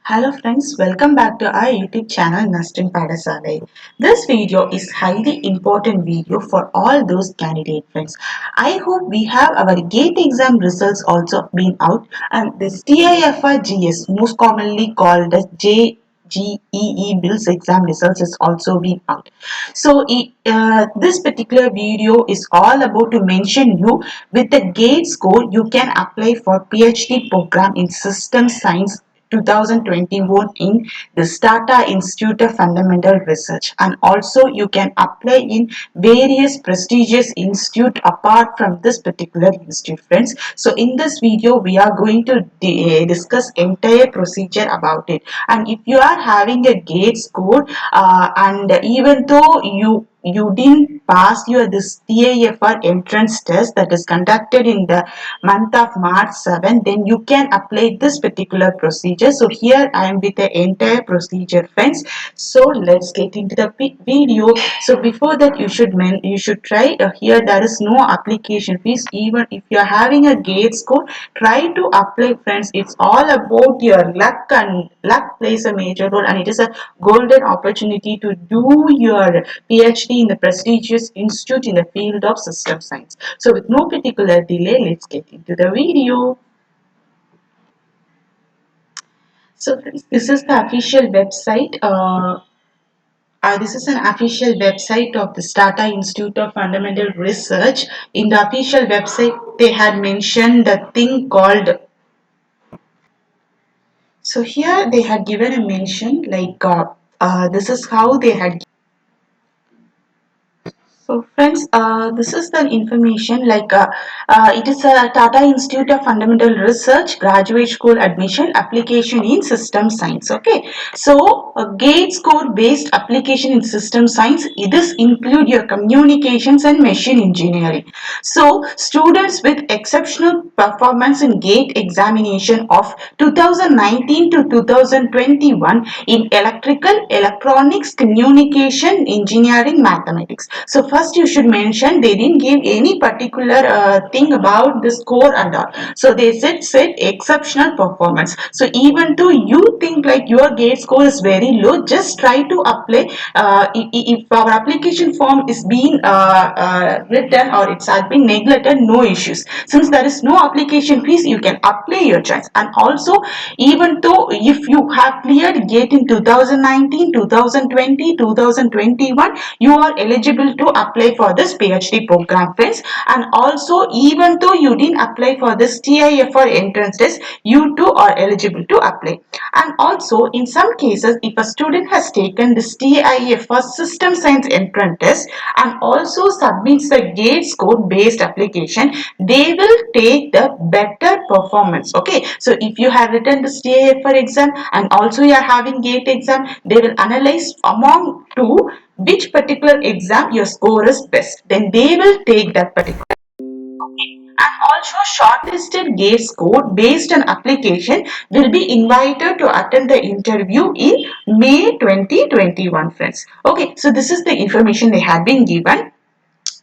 Hello friends, welcome back to our YouTube channel Nastin Padasalai. This video is highly important video for all those candidate friends. I hope we have our GATE exam results also been out and this TIFR GS, most commonly called as JGEE Bills exam results is also been out. So this particular video is all about to mention you with the GATE score you can apply for PhD program in System Science 2021 in the Tata Institute of Fundamental Research, and also you can apply in various prestigious institute apart from this particular institute friends. So in this video we are going to discuss entire procedure about it, and if you are having a GATE score and even though you didn't pass your this TIFR entrance test that is conducted in the month of March 7, then you can apply this particular procedure. So here I am with the entire procedure friends. So let's get into the video. So before that you should try here there is no application fees. Even if you are having a GATE score, try to apply friends. It's all about your luck, and luck plays a major role, and it is a golden opportunity to do your PhD in the prestigious institute in the field of system science. So with no particular delay, let's get into the video. So friends, this is the official website. This is an official website of the Tata Institute of Fundamental Research. In the official website, they had mentioned the thing called. So here they had given a mention like this is how they had. So friends, this is the information like it is a Tata Institute of Fundamental Research graduate school admission application in system science. Okay, so a GATE score based application in system science. This include your communications and machine engineering. So students with exceptional performance in GATE examination of 2019 to 2021 in electrical, electronics, communication, engineering, mathematics. So first you should mention they didn't give any particular thing about the score and all. So they said exceptional performance. So even though you think like your GATE score is very low, just try to apply. If our application form is being written or it's has been neglected, no issues. Since there is no application fees, you can apply your choice. And also, even though if you have cleared GATE in 2019, 2020, 2021, you are eligible to apply for this PhD program, friends. And also, even though you didn't apply for this TIFR entrance test, you too are eligible to apply. And also, in some cases, if a student has taken this TIFR system science entrance test and also submits the GATE score based application, they will take the better performance. Okay, so if you have written this TIFR exam and also you are having GATE exam, they will analyze among two which particular exam your score is best. Then they will take that particular. And also shortlisted GATE score based on application will be invited to attend the interview in May 2021 friends. Okay, so this is the information they have been given.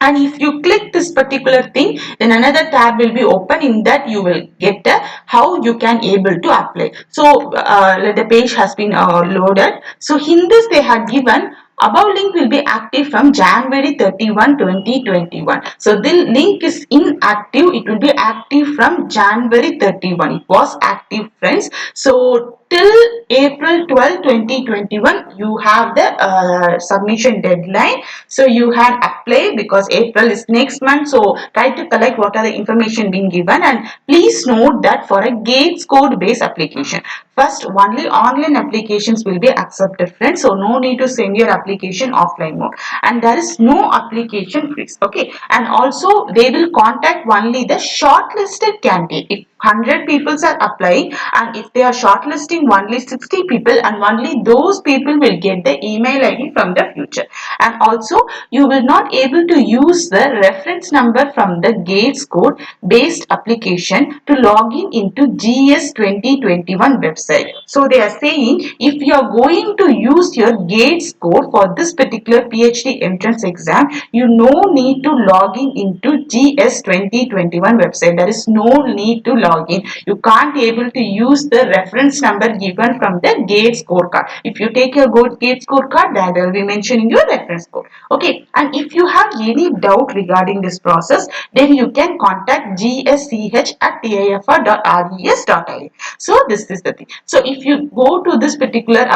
And if you click this particular thing, then another tab will be open. In that you will get how you can able to apply. So the page has been loaded. So in this they had given above link will be active from January 31, 2021. So the link is inactive. It will be active from January 31. It was active friends. So till April 12, 2021 you have the submission deadline. So you had apply because April is next month. So try to collect what are the information being given, and please note that for a GATE score based application, first only online applications will be accepted friends. So no need to send your application offline mode, and there is no application fees. Okay, and also they will contact only the shortlisted candidate. If 100 people are applying and if they are shortlisting only 60 people, and only those people will get the email ID from the future. And also you will not able to use the reference number from the GATE score based application to log in into GS 2021 website. So they are saying if you are going to use your GATE score for this particular PhD entrance exam, you no need to log in into GS 2021 website. There is no need to log login, you can't able to use the reference number given from the GATE scorecard. If you take your GATE scorecard, that will be mentioning your reference code. Okay, and if you have any doubt regarding this process, then you can contact gsch@tifr.res.in. So this is the thing. So if you go to this particular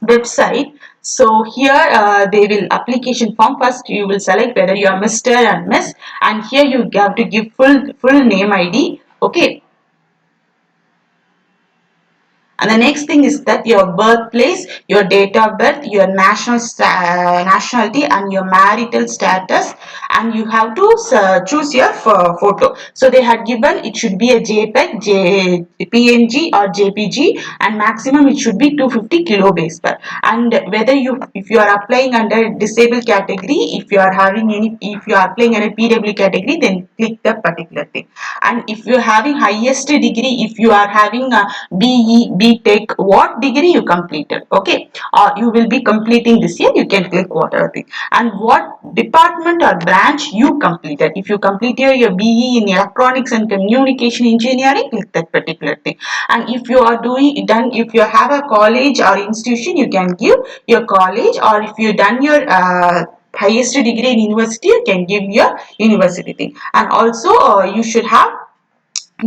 website, so here they will application form. First you will select whether you are Mr. and Miss, and here you have to give full name ID. Okay, and the next thing is that your birthplace, your date of birth, your nationality, and your marital status, and you have to choose your photo. So they had given it should be a JPEG, PNG or JPG, and maximum it should be 250 kilobase per. And whether if you are applying under disabled category, if you are applying under PW category, then click the particular thing. And if you are having highest degree, if you are having a BE, BTech, what degree you completed, okay, or you will be completing this year, you can click whatever thing, and what department or branch you completed. If you completed your BE in electronics and communication engineering, click that particular thing. And if you are if you have a college or institution, you can give your college, or if you done your highest degree in university, you can give your university thing. And also you should have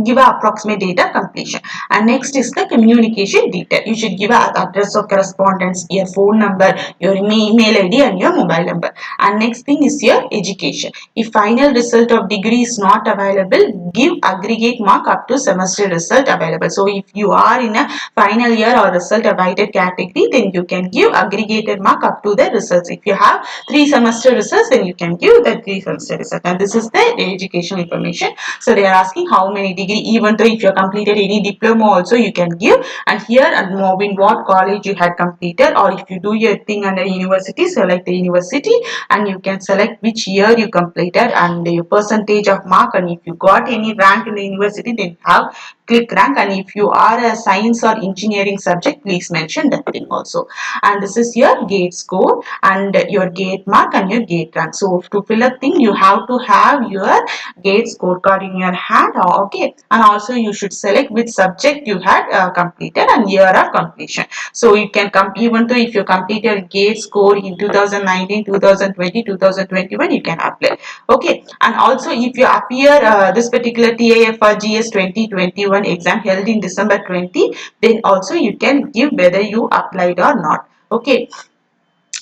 give a approximate data completion. And next is the communication detail. You should give a address of correspondence, your phone number, your email ID, and your mobile number. And next thing is your education. If final result of degree is not available, give aggregate mark up to semester result available. So if you are in a final year or result awaited category, then you can give aggregated mark up to the results. If you have 3 semester results, then you can give the 3 semester result. And this is the educational information. So they are asking how many degree, even though if you have completed any diploma also you can give. And here and in what college you had completed, or if you do your thing under university, select the university, and you can select which year you completed and your percentage of mark. And if you got any rank in the university, then have click rank. And if you are a science or engineering subject, please mention that thing also. And this is your gate score and your gate mark and your gate rank. So to fill a thing, you have to have your gate scorecard in your hand. Okay, and also you should select which subject you had completed and year of completion. So you can come, even though if you completed gate score in 2019, 2020, 2021, you can apply. Okay, and also if you appear this particular TIFR GS 2021 exam held in December 20, then also you can give whether you applied or not. Okay,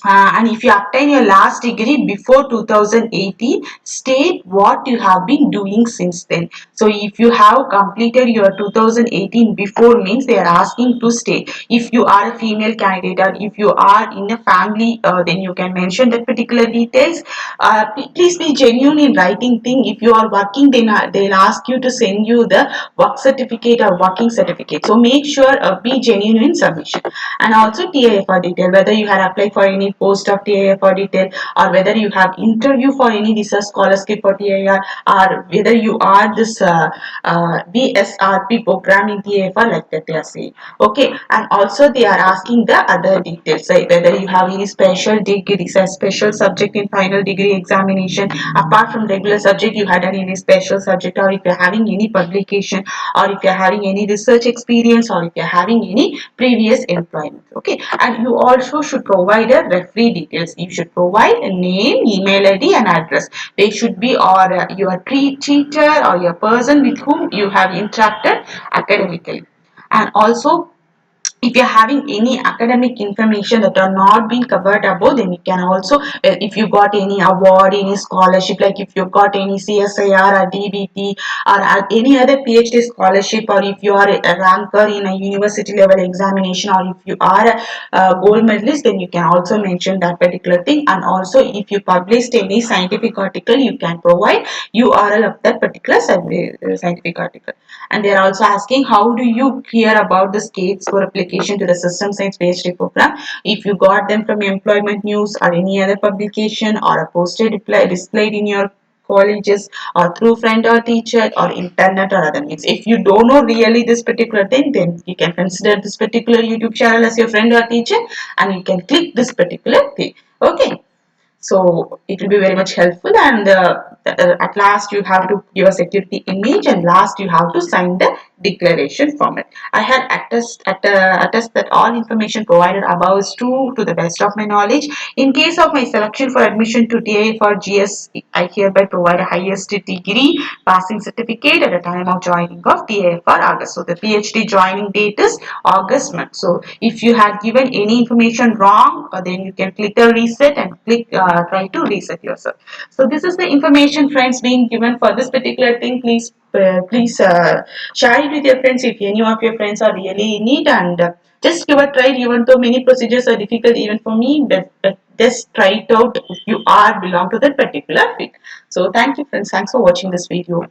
and if you obtain your last degree before 2018, state what you have been doing since then. So if you have completed your 2018 before, means they are asking to state. If you are a female candidate or if you are in a family, then you can mention that particular details. Please be genuine in writing thing. If you are working, then they'll ask you to send you the work certificate or working certificate. So make sure be genuine in submission. And also TIFR detail, whether you had applied for any post of TIFR detail, or whether you have interview for any research scholarship for TIR, or whether you are this BSRP program in TIFR, like that they are saying. Okay, and also they are asking the other details, like whether you have any special degrees, a special subject in final degree examination, apart from regular subject you had any special subject, or if you're having any publication, or if you're having any research experience, or if you're having any previous employment. Okay, and you also should provide a referee details. You should provide a name, email ID, and address. They should be or your teacher or your person with whom you have interacted academically. And also, if you're having any academic information that are not being covered above, then you can also if you got any award, any scholarship, like if you got any CSIR or DBT or any other PhD scholarship, or if you are a ranker in a university level examination, or if you are a gold medalist, then you can also mention that particular thing. And also if you published any scientific article, you can provide URL of that particular scientific article. And they are also asking how do you hear about the states for application to the system science PhD program. If you got them from employment news or any other publication, or a poster displayed in your colleges, or through friend or teacher, or internet or other means. If you don't know really this particular thing, then you can consider this particular YouTube channel as your friend or teacher, and you can click this particular thing. Okay, So it will be very much helpful, and at last you have to give a security image, and last you have to sign the declaration format. I had attest that all information provided above is true to the best of my knowledge. In case of my selection for admission to TIA for GS, I hereby provide a highest degree passing certificate at the time of joining of TIA for August. So the PhD joining date is August month. So if you had given any information wrong, then you can click the reset and click try to reset yourself. So this is the information, friends, being given for this particular thing. Please share it with your friends if any of your friends are really in need, and just give a try. Even though many procedures are difficult even for me, but just try it out if you are belong to that particular field. So thank you, friends. Thanks for watching this video.